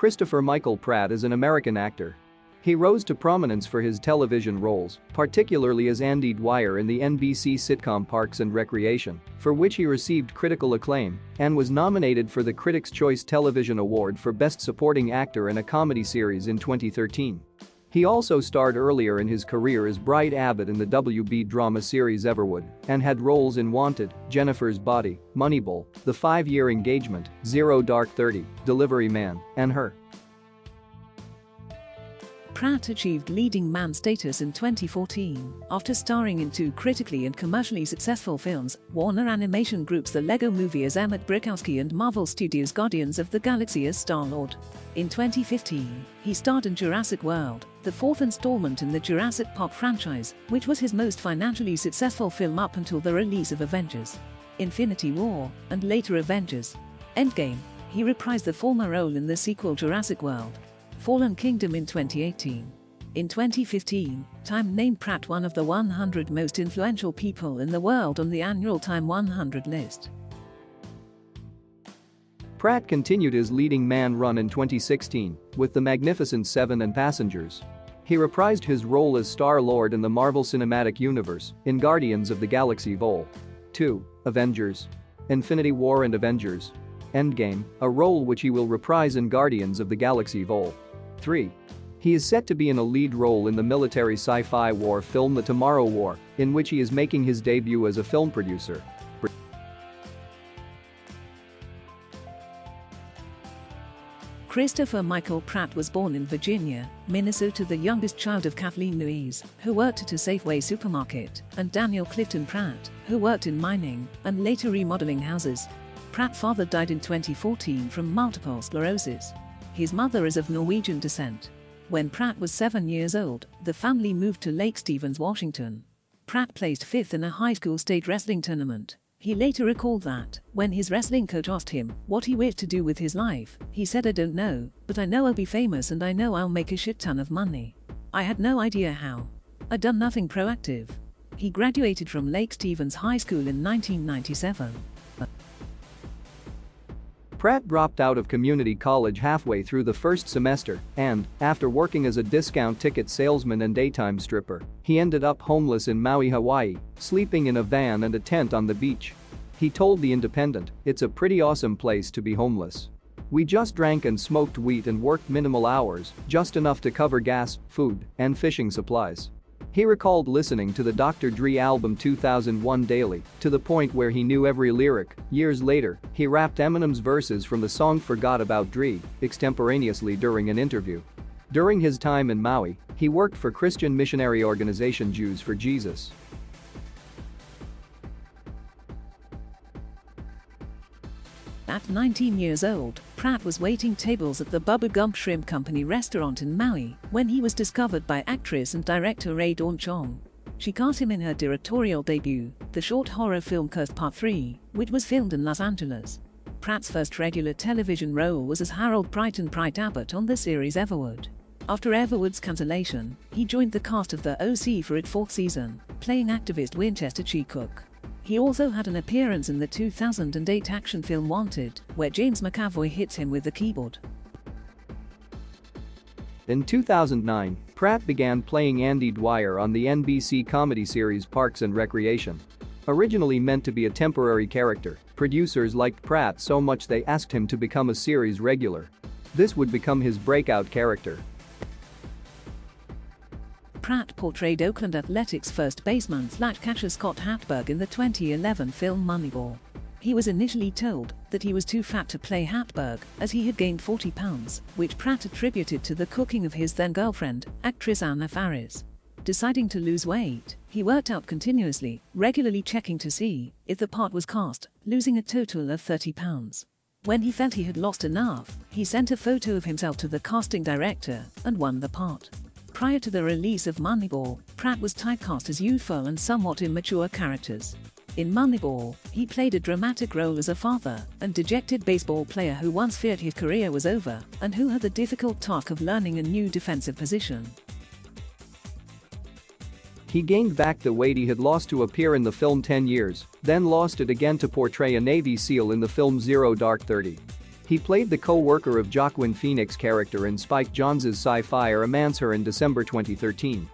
Christopher Michael Pratt is an American actor. He rose to prominence for his television roles, particularly as Andy Dwyer in the NBC sitcom Parks and Recreation, for which he received critical acclaim and was nominated for the Critics' Choice Television Award for Best Supporting Actor in a Comedy Series in 2013. He also starred earlier in his career as Bright Abbott in the WB drama series Everwood and had roles in Wanted, Jennifer's Body, Moneyball, The 5-Year Engagement, Zero Dark 30, Delivery Man, and Her. Pratt achieved leading man status in 2014 after starring in two critically and commercially successful films, Warner Animation Group's The Lego Movie as Emmett Brikowski and Marvel Studios' Guardians of the Galaxy as Star-Lord. In 2015, he starred in Jurassic World, the fourth installment in the Jurassic Park franchise, which was his most financially successful film up until the release of Avengers: Infinity War, and later Avengers: Endgame. He reprised the former role in the sequel Jurassic World: Fallen Kingdom in 2018. In 2015, Time named Pratt one of the 100 most influential people in the world on the annual Time 100 list. Pratt continued his leading man run in 2016 with The Magnificent Seven and Passengers. He reprised his role as Star-Lord in the Marvel Cinematic Universe in Guardians of the Galaxy Vol. 2, Avengers: Infinity War and Avengers: Endgame, a role which he will reprise in Guardians of the Galaxy Vol. 3. He is set to be in a lead role in the military sci-fi war film The Tomorrow War, in which he is making his debut as a film producer. Christopher Michael Pratt was born in Virginia, Minnesota, the youngest child of Kathleen Louise, who worked at a Safeway supermarket, and Daniel Clifton Pratt, who worked in mining and later remodeling houses. Pratt's father died in 2014 from multiple sclerosis. His mother is of Norwegian descent. When Pratt was 7 years old, the family moved to Lake Stevens, Washington. Pratt placed 5th in a high school state wrestling tournament. He later recalled that, when his wrestling coach asked him what he wished to do with his life, he said, "I don't know, but I know I'll be famous and I know I'll make a shit ton of money. I had no idea how. I'd done nothing proactive." He graduated from Lake Stevens High School in 1997. Pratt dropped out of community college halfway through the first semester and, after working as a discount ticket salesman and daytime stripper, he ended up homeless in Maui, Hawaii, sleeping in a van and a tent on the beach. He told The Independent, "It's a pretty awesome place to be homeless. We just drank and smoked weed and worked minimal hours, just enough to cover gas, food, and fishing supplies." He recalled listening to the Dr. Dre album 2001 daily, to the point where he knew every lyric. Years later, he rapped Eminem's verses from the song Forgot About Dre extemporaneously during an interview. During his time in Maui, he worked for Christian missionary organization Jews for Jesus. At 19 years old, Pratt was waiting tables at the Bubba Gump Shrimp Company restaurant in Maui when he was discovered by actress and director Rae Dawn Chong. She cast him in her directorial debut, the short horror film Cursed Part 3, which was filmed in Los Angeles. Pratt's first regular television role was as Harold Bright and Bright Abbott on the series Everwood. After Everwood's cancellation, he joined the cast of The OC for its 4th season, playing activist Winchester Cheecook. He also had an appearance in the 2008 action film Wanted, where James McAvoy hits him with the keyboard. In 2009, Pratt began playing Andy Dwyer on the NBC comedy series Parks and Recreation. Originally meant to be a temporary character, producers liked Pratt so much they asked him to become a series regular. This would become his breakout character. Pratt portrayed Oakland Athletics first baseman catcher Scott Hatberg in the 2011 film Moneyball. He was initially told that he was too fat to play Hatberg, as he had gained 40 pounds, which Pratt attributed to the cooking of his then-girlfriend, actress Anna Faris. Deciding to lose weight, he worked out continuously, regularly checking to see if the part was cast, losing a total of 30 pounds. When he felt he had lost enough, he sent a photo of himself to the casting director and won the part. Prior to the release of Moneyball, Pratt was typecast as youthful and somewhat immature characters. In Moneyball, he played a dramatic role as a father and dejected baseball player who once feared his career was over and who had the difficult task of learning a new defensive position. He gained back the weight he had lost to appear in the film 10 Years, then lost it again to portray a Navy SEAL in the film Zero Dark 30. He played the co-worker of Joaquin Phoenix's character in Spike Jonze's sci-fi Romancer in December 2013.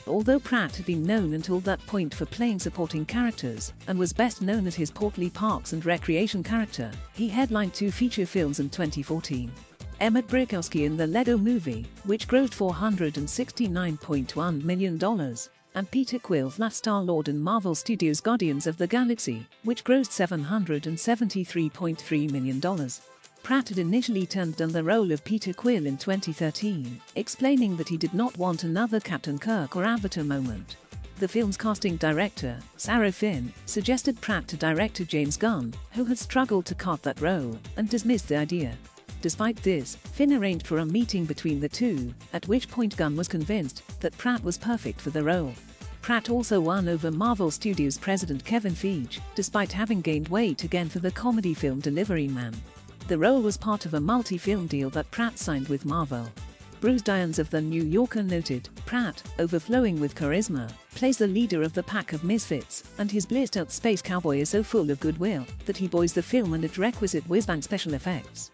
Although Pratt had been known until that point for playing supporting characters and was best known as his portly Parks and Recreation character, he headlined 2 feature films in 2014. Emmett Brikowski in The Lego Movie, which grossed $469.1 million, and Peter Quill's last Star-Lord in Marvel Studios' Guardians of the Galaxy, which grossed $773.3 million. Pratt had initially turned down the role of Peter Quill in 2013, explaining that he did not want another Captain Kirk or Avatar moment. The film's casting director, Sarah Finn, suggested Pratt to director James Gunn, who had struggled to cast that role, and dismissed the idea. Despite this, Finn arranged for a meeting between the two, at which point Gunn was convinced that Pratt was perfect for the role. Pratt also won over Marvel Studios president Kevin Feige, despite having gained weight again for the comedy film Delivery Man. The role was part of a multi-film deal that Pratt signed with Marvel. Bruce Dines of The New Yorker noted, Pratt, overflowing with charisma, plays the leader of the pack of misfits, and his blissed-out space cowboy is so full of goodwill that he buoys the film and its requisite whiz-bang special effects.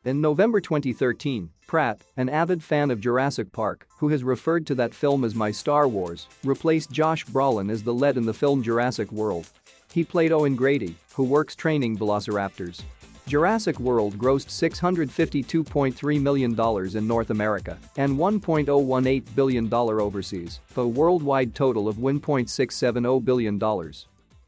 In November 2013, Pratt, an avid fan of Jurassic Park, who has referred to that film as my Star Wars, replaced Josh Brolin as the lead in the film Jurassic World. He played Owen Grady, who works training velociraptors. Jurassic World grossed $652.3 million in North America and $1.018 billion overseas, for a worldwide total of $1.670 billion.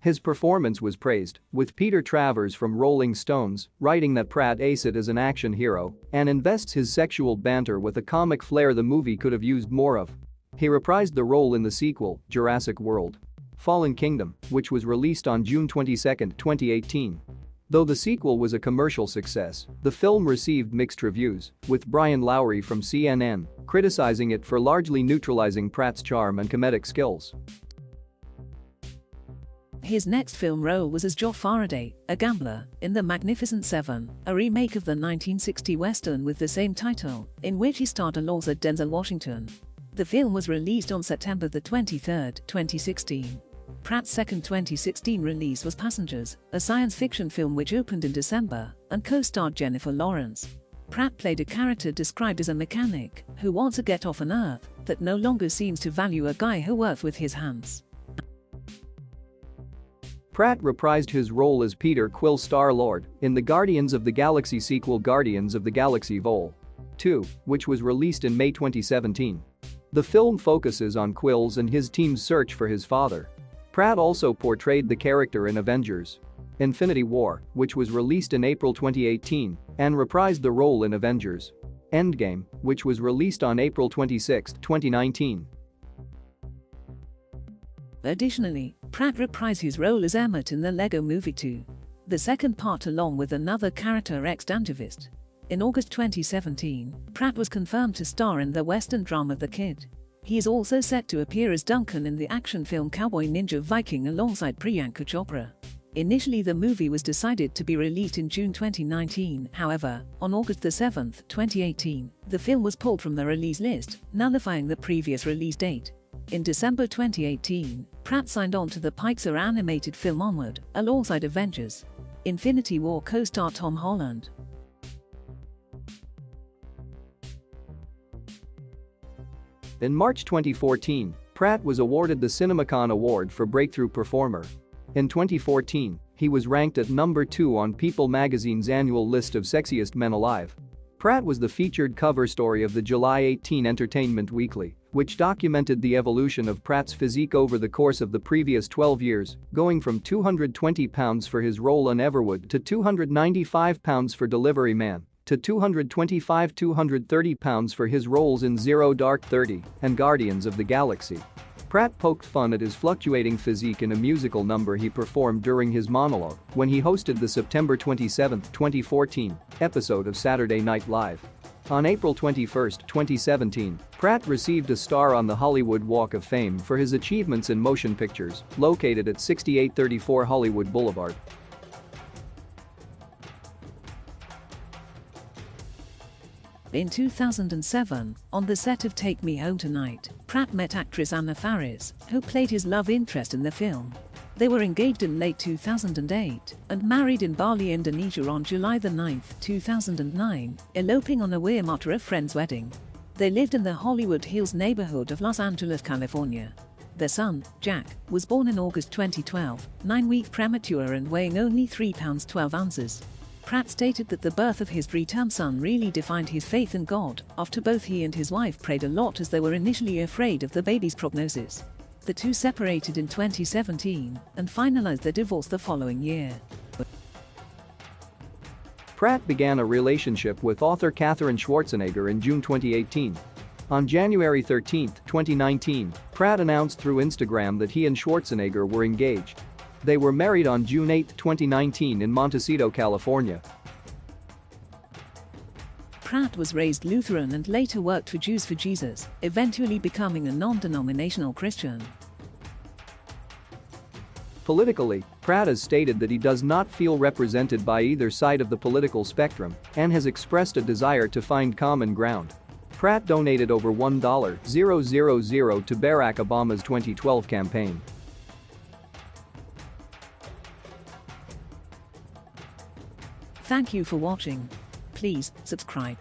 His performance was praised, with Peter Travers from Rolling Stones writing that Pratt aced it as an action hero and invests his sexual banter with a comic flair the movie could have used more of. He reprised the role in the sequel, Jurassic World: Fallen Kingdom, which was released on June 22, 2018. Though the sequel was a commercial success, the film received mixed reviews, with Brian Lowry from CNN criticizing it for largely neutralizing Pratt's charm and comedic skills. His next film role was as Joe Faraday, a gambler, in The Magnificent Seven, a remake of the 1960 Western with the same title, in which he starred alongside Denzel Washington. The film was released on September 23, 2016. Pratt's second 2016 release was Passengers, a science fiction film which opened in December and co-starred Jennifer Lawrence. Pratt played a character described as a mechanic who wants to get off an Earth that no longer seems to value a guy who works with his hands. Pratt reprised his role as Peter Quill Star-Lord in the Guardians of the Galaxy sequel Guardians of the Galaxy Vol. 2, which was released in May 2017. The film focuses on Quill's and his team's search for his father. Pratt also portrayed the character in Avengers: Infinity War, which was released in April 2018, and reprised the role in Avengers: Endgame, which was released on April 26, 2019. Additionally, Pratt reprised his role as Emmett in The Lego Movie 2, the second part, along with another character ex-Dantivist. In August 2017, Pratt was confirmed to star in the Western drama The Kid. He is also set to appear as Duncan in the action film Cowboy Ninja Viking alongside Priyanka Chopra. Initially, the movie was decided to be released in June 2019, however, on August 7, 2018, the film was pulled from the release list, nullifying the previous release date. In December 2018, Pratt signed on to the Pixar animated film Onward, alongside Avengers: Infinity War co-star Tom Holland. In March 2014, Pratt was awarded the CinemaCon Award for Breakthrough Performer. In 2014, he was ranked at number 2 on People magazine's annual list of sexiest men alive. Pratt was the featured cover story of the July 18 Entertainment Weekly, which documented the evolution of Pratt's physique over the course of the previous 12 years, going from 220 pounds for his role on Everwood to 295 pounds for Delivery Man, to 230 pounds for his roles in Zero Dark 30 and Guardians of the Galaxy. Pratt poked fun at his fluctuating physique in a musical number he performed during his monologue when he hosted the September 27, 2014 episode of Saturday Night Live. On April 21, 2017, Pratt received a star on the Hollywood Walk of Fame for his achievements in motion pictures, located at 6834 Hollywood Boulevard. In 2007, on the set of Take Me Home Tonight, Pratt met actress Anna Faris, who played his love interest in the film. They were engaged in late 2008 and married in Bali, Indonesia on July 9, 2009, eloping on a whim after a friend's wedding. They lived in the Hollywood Hills neighborhood of Los Angeles, California. Their son, Jack, was born in August 2012, 9 weeks premature and weighing only 3 pounds 12 ounces. Pratt stated that the birth of his preterm son really defined his faith in God, after both he and his wife prayed a lot as they were initially afraid of the baby's prognosis. The two separated in 2017 and finalized their divorce the following year. Pratt began a relationship with author Katherine Schwarzenegger in June 2018. On January 13, 2019, Pratt announced through Instagram that he and Schwarzenegger were engaged. They were married on June 8, 2019 in Montecito, California. Pratt was raised Lutheran and later worked for Jews for Jesus, eventually becoming a non-denominational Christian. Politically, Pratt has stated that he does not feel represented by either side of the political spectrum and has expressed a desire to find common ground. Pratt donated over $1,000 to Barack Obama's 2012 campaign. Thank you for watching. Please subscribe.